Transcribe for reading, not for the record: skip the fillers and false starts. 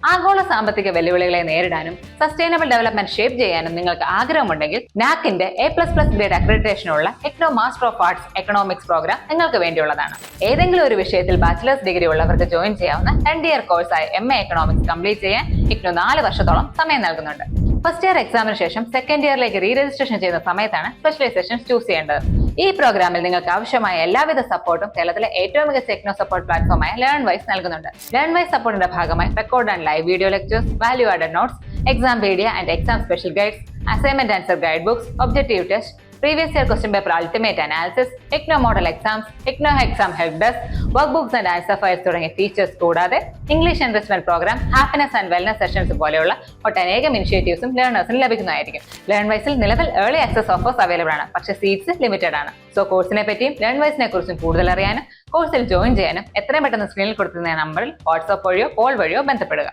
ആഗോള സാമ്പത്തിക വെല്ലുവിളികളെ നേരിടാനും സസ്റ്റൈനബിൾ ഡെവലപ്മെന്റ് ഷേപ്പ് ചെയ്യാനും നിങ്ങൾക്ക് ആഗ്രഹമുണ്ടെങ്കിൽ നാക്കിന്റെ A++ ഗ്രേഡ് അക്രഡിറ്റേഷനുള്ള IGNOU master of arts economics programme നിങ്ങൾക്ക് വേണ്ടിയുള്ളതാണ്. ഏതെങ്കിലും ഒരു വിഷയത്തിൽ ബാച്ചിലേഴ്സ് ഡിഗ്രി ഉള്ളവർക്ക് ജോയിൻ ചെയ്യാവുന്ന 2 ഇയർ കോഴ്സായ MA എക്കണോമിക്സ് കംപ്ലീറ്റ് ചെയ്യാൻ ഇഗ്നോ 4 വർഷത്തോളം സമയം നൽകുന്നുണ്ട്. ഫസ്റ്റ് ഇയർ എക്സാമിന് ശേഷം സെക്കൻഡ് ഇയറിലേക്ക് റീ രജിസ്ട്രേഷൻ ചെയ്യുന്ന സമയത്താണ് സ്പെഷ്യലൈസേഷൻ ചൂസ് ചെയ്യേണ്ടത്. ഈ പ്രോഗ്രാമിൽ നിങ്ങൾക്ക് ആവശ്യമായ എല്ലാവിധ സപ്പോർട്ടും കേരളത്തിലെ ഏറ്റവും മികച്ച എക്നോ സപ്പോർട്ട് പ്ലാറ്റ്ഫോമായ ലേൺവൈസ് നൽകുന്നുണ്ട്. ലേൺവൈസ് സപ്പോർട്ടിന്റെ ഭാഗമായി record and live video lectures, value added notes, exam pedia and exam special guides, assignment answer guide books, objective test, previous year question paper ultimate analysis, IGNOU model exams, IGNOU exam help desk, workbooks and answer files തുടങ്ങിയ features കൂടാതെ English enrichment program, happiness and wellness sessions പോലെയുള്ള ഒട്ടനേകം ഇനിഷ്യേറ്റീവ്സും ലേണേഴ്സിന് ലഭിക്കുന്നതായിരിക്കും. ലേൺവൈസിൽ നിലവിൽ early access offers available ആണ്, പക്ഷേ seats limited ആണ്. So കോഴ്സിനെ പറ്റിയും ലേൺവൈസിനെ കുറിച്ചും കൂടുതൽ അറിയാനും കോഴ്സിൽ ജോയിൻ ചെയ്യാനും എത്രയും പെട്ടെന്ന് സ്ക്രീനിൽ കൊടുത്തിരുന്ന നമ്പറിൽ വാട്സ്ആപ്പ് വഴിയോ കോൾ വഴിയോ ബന്ധപ്പെടുക.